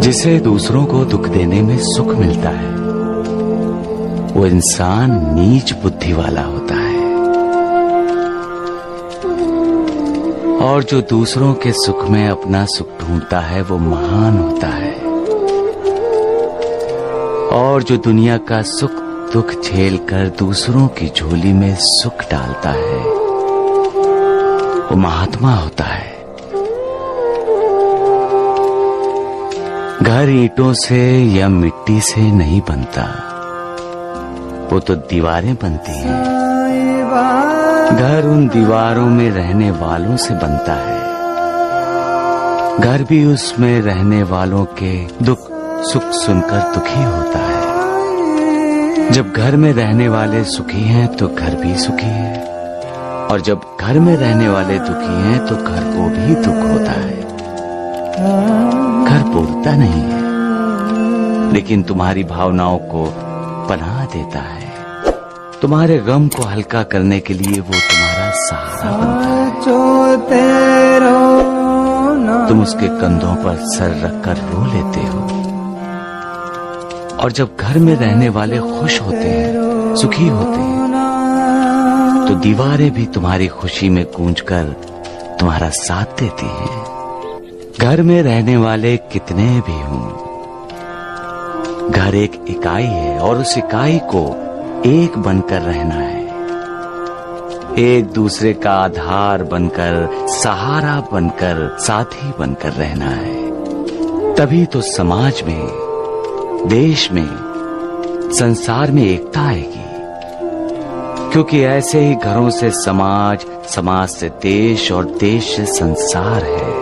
जिसे दूसरों को दुख देने में सुख मिलता है वो इंसान नीच बुद्धि वाला होता है, और जो दूसरों के सुख में अपना सुख ढूंढता है वो महान होता है, और जो दुनिया का सुख दुख झेलकर दूसरों की झोली में सुख डालता है वो महात्मा होता है। घर ईंटों से या मिट्टी से नहीं बनता, वो तो दीवारें बनती हैं। घर उन दीवारों में रहने वालों से बनता है। घर भी उसमें रहने वालों के दुख सुख सुनकर दुखी होता है। जब घर में रहने वाले सुखी हैं तो घर भी सुखी है, और जब घर में रहने वाले दुखी हैं तो घर को भी दुख होता है। घर बोलता नहीं है, लेकिन तुम्हारी भावनाओं को पनाह देता है। तुम्हारे गम को हल्का करने के लिए वो तुम्हारा सहारा बनता है। तुम उसके कंधों पर सर रखकर रो लेते हो। और जब घर में रहने वाले खुश होते हैं, सुखी होते हैं, तो दीवारें भी तुम्हारी खुशी में गूंजकर तुम्हारा साथ देती हैं। घर में रहने वाले कितने भी हों, घर एक इकाई है, और उस इकाई को एक बनकर रहना है। एक दूसरे का आधार बनकर, सहारा बनकर, साथी बनकर रहना है। तभी तो समाज में, देश में, संसार में एकता आएगी। क्योंकि ऐसे ही घरों से समाज, समाज से देश, और देश से संसार है।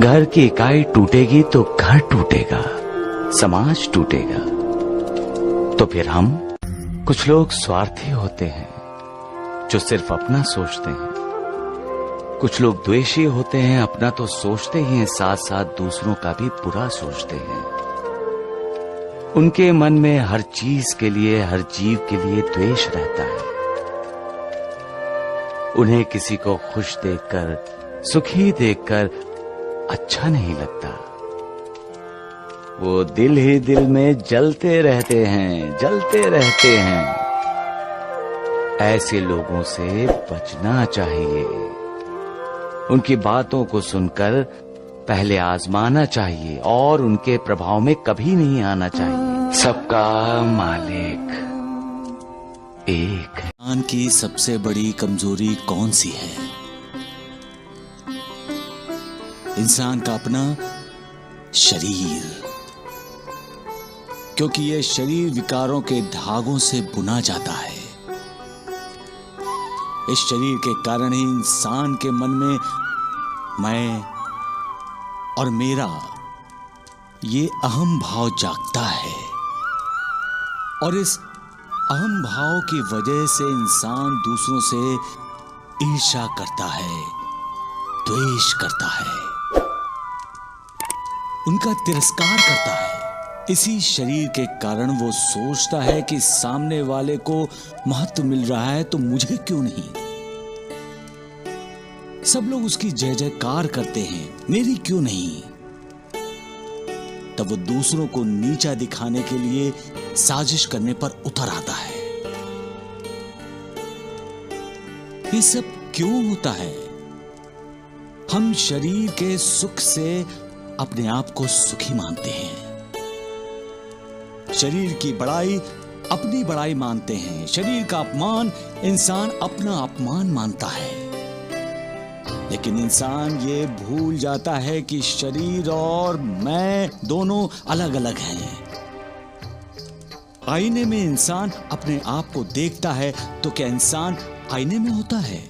घर की इकाई टूटेगी तो घर टूटेगा, समाज टूटेगा। तो फिर हम कुछ लोग स्वार्थी होते हैं जो सिर्फ अपना सोचते हैं। कुछ लोग द्वेषी होते हैं, अपना तो सोचते ही हैं, साथ साथ दूसरों का भी बुरा सोचते हैं। उनके मन में हर चीज के लिए, हर जीव के लिए द्वेष रहता है। उन्हें किसी को खुश देखकर, सुखी देखकर अच्छा नहीं लगता। वो दिल ही दिल में जलते रहते हैं, जलते रहते हैं। ऐसे लोगों से बचना चाहिए। उनकी बातों को सुनकर पहले आजमाना चाहिए, और उनके प्रभाव में कभी नहीं आना चाहिए। सबका मालिक एक है। इंसान की सबसे बड़ी कमजोरी कौन सी है? इंसान का अपना शरीर, क्योंकि यह शरीर विकारों के धागों से बुना जाता है। इस शरीर के कारण ही इंसान के मन में मैं और मेरा ये अहम भाव जागता है, और इस अहम भाव की वजह से इंसान दूसरों से ईर्ष्या करता है, द्वेष करता है, उनका तिरस्कार करता है। इसी शरीर के कारण वो सोचता है कि सामने वाले को महत्व मिल रहा है तो मुझे क्यों नहीं। सब लोग उसकी जय जयकार करते हैं, मेरी क्यों नहीं। तब वो दूसरों को नीचा दिखाने के लिए साजिश करने पर उतर आता है। ये सब क्यों होता है? हम शरीर के सुख से अपने आप को सुखी मानते हैं। शरीर की बड़ाई अपनी बड़ाई मानते हैं। शरीर का अपमान इंसान अपना अपमान मानता है। लेकिन इंसान ये भूल जाता है कि शरीर और मैं दोनों अलग अलग हैं। आईने में इंसान अपने आप को देखता है, तो क्या इंसान आईने में होता है?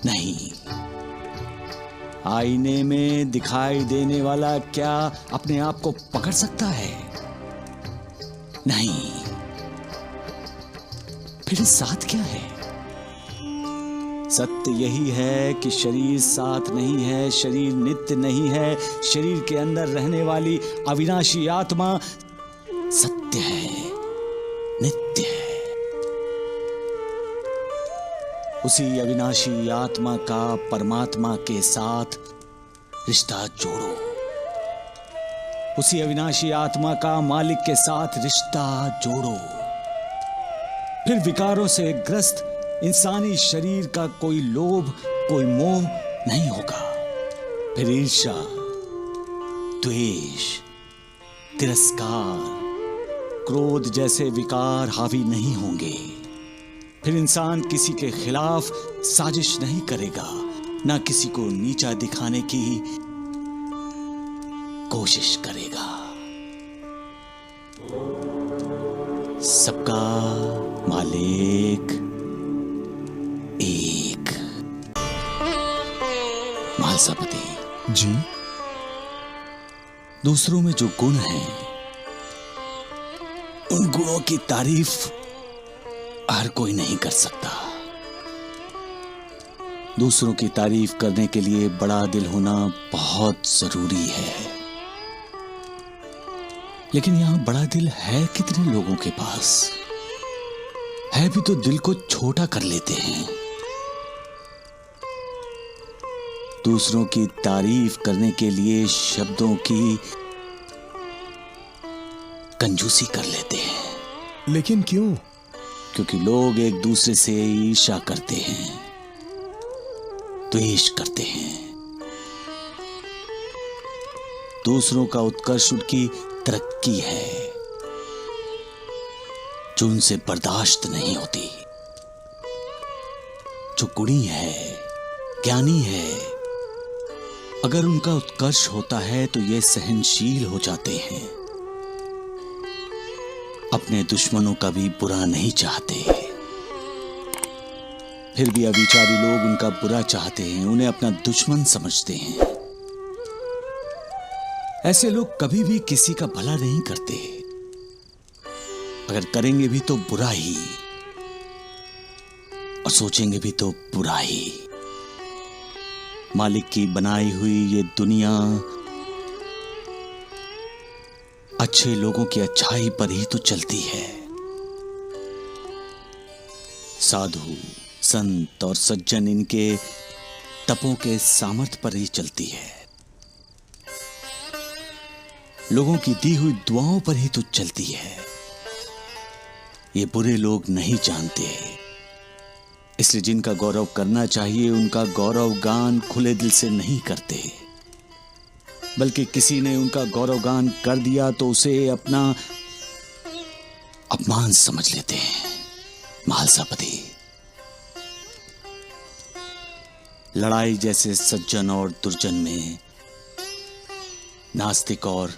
नहीं। आईने में दिखाई देने वाला क्या अपने आप को पकड़ सकता है? नहीं। फिर साथ क्या है? सत्य यही है कि शरीर साथ नहीं है, शरीर नित्य नहीं है। शरीर के अंदर रहने वाली अविनाशी आत्मा सत्य है, नित्य है। उसी अविनाशी आत्मा का परमात्मा के साथ रिश्ता जोड़ो। उसी अविनाशी आत्मा का मालिक के साथ रिश्ता जोड़ो। फिर विकारों से ग्रस्त इंसानी शरीर का कोई लोभ, कोई मोह नहीं होगा। फिर ईर्ष्या, द्वेष, तिरस्कार, क्रोध जैसे विकार हावी नहीं होंगे। फिर इंसान किसी के खिलाफ साजिश नहीं करेगा, ना किसी को नीचा दिखाने की कोशिश करेगा। सबका मालिक एक। महालसापति जी। दूसरों में जो गुण हैं, उन गुणों की तारीफ हर कोई नहीं कर सकता। दूसरों की तारीफ करने के लिए बड़ा दिल होना बहुत जरूरी है। लेकिन यहां बड़ा दिल है कितने लोगों के पास? है भी तो दिल को छोटा कर लेते हैं। दूसरों की तारीफ करने के लिए शब्दों की कंजूसी कर लेते हैं। लेकिन क्यों? क्योंकि लोग एक दूसरे से ईर्ष्या करते हैं, द्वेष करते हैं। दूसरों का उत्कर्ष उनकी तरक्की है, जो उनसे बर्दाश्त नहीं होती। जो गुणी है, ज्ञानी है, अगर उनका उत्कर्ष होता है तो ये सहनशील हो जाते हैं। अपने दुश्मनों का भी बुरा नहीं चाहते। फिर भी अविचारी लोग उनका बुरा चाहते हैं, उन्हें अपना दुश्मन समझते हैं। ऐसे लोग कभी भी किसी का भला नहीं करते। अगर करेंगे भी तो बुरा ही, और सोचेंगे भी तो बुरा ही। मालिक की बनाई हुई ये दुनिया अच्छे लोगों की अच्छाई पर ही तो चलती है। साधु, संत और सज्जन इनके तपों के सामर्थ्य पर ही चलती है। लोगों की दी हुई दुआओं पर ही तो चलती है। ये बुरे लोग नहीं जानते, इसलिए जिनका गौरव करना चाहिए उनका गौरव गान खुले दिल से नहीं करते, बल्कि किसी ने उनका गौरव गान कर दिया तो उसे अपना अपमान समझ लेते हैं। महालसापति, लड़ाई जैसे सज्जन और दुर्जन में, नास्तिक और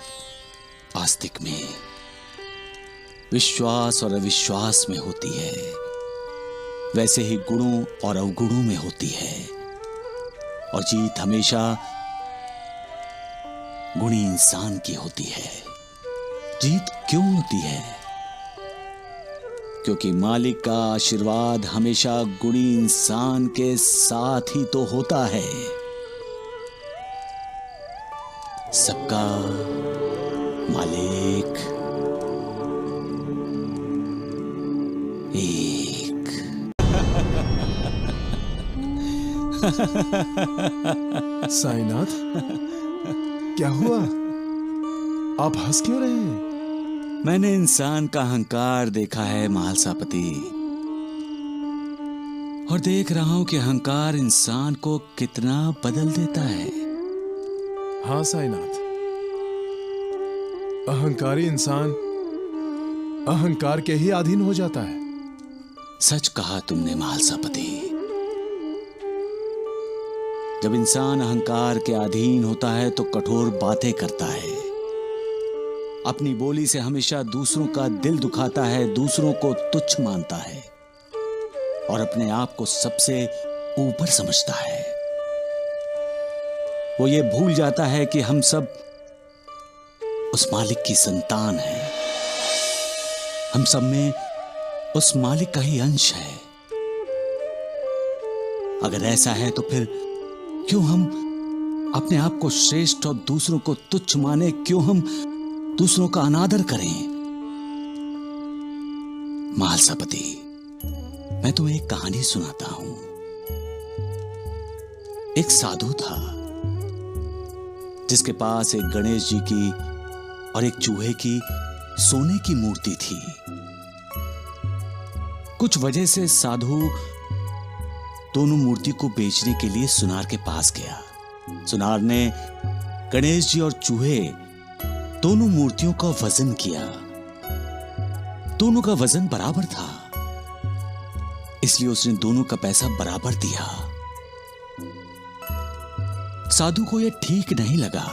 आस्तिक में, विश्वास और अविश्वास में होती है, वैसे ही गुणों और अवगुणों में होती है। और जीत हमेशा गुणी इंसान की होती है। जीत क्यों होती है? क्योंकि मालिक का आशीर्वाद हमेशा गुणी इंसान के साथ ही तो होता है। सबका मालिक एक। साईनाथ, क्या हुआ? आप हंस क्यों रहे हैं? मैंने इंसान का अहंकार देखा है महालसापति, और देख रहा हूं कि अहंकार इंसान को कितना बदल देता है। हाँ साईनाथ, अहंकारी इंसान अहंकार के ही अधीन हो जाता है। सच कहा तुमने महालसापति। जब इंसान अहंकार के अधीन होता है तो कठोर बातें करता है, अपनी बोली से हमेशा दूसरों का दिल दुखाता है, दूसरों को तुच्छ मानता है और अपने आप को सबसे ऊपर समझता है। वो ये भूल जाता है कि हम सब उस मालिक की संतान हैं। हम सब में उस मालिक का ही अंश है। अगर ऐसा है तो फिर क्यों हम अपने आप को श्रेष्ठ और दूसरों को तुच्छ माने? क्यों हम दूसरों का अनादर करें? महालसापति, मैं तुम्हें एक कहानी सुनाता हूं। एक साधु था जिसके पास एक गणेश जी की और एक चूहे की सोने की मूर्ति थी। कुछ वजह से साधु दोनों मूर्ति को बेचने के लिए सुनार के पास गया। सुनार ने गणेश जी और चूहे दोनों मूर्तियों का वजन किया। दोनों का वजन बराबर था, इसलिए उसने दोनों का पैसा बराबर दिया। साधु को यह ठीक नहीं लगा।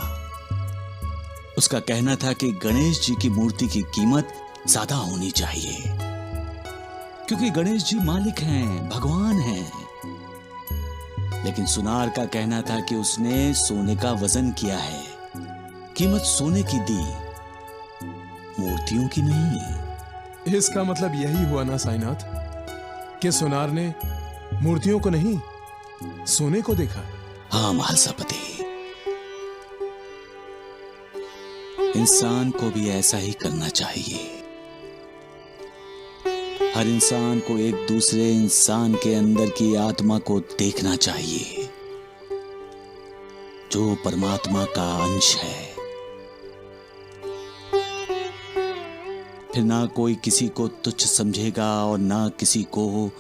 उसका कहना था कि गणेश जी की मूर्ति की कीमत ज्यादा होनी चाहिए, क्योंकि गणेश जी मालिक हैं, भगवान हैं। लेकिन सुनार का कहना था कि उसने सोने का वजन किया है, कीमत सोने की दी, मूर्तियों की नहीं। इसका मतलब यही हुआ ना साईनाथ, कि सुनार ने मूर्तियों को नहीं, सोने को देखा। हाँ महालसापति, इंसान को भी ऐसा ही करना चाहिए। हर इंसान को एक दूसरे इंसान के अंदर की आत्मा को देखना चाहिए, जो परमात्मा का अंश है। फिर ना कोई किसी को तुच्छ समझेगा और ना किसी को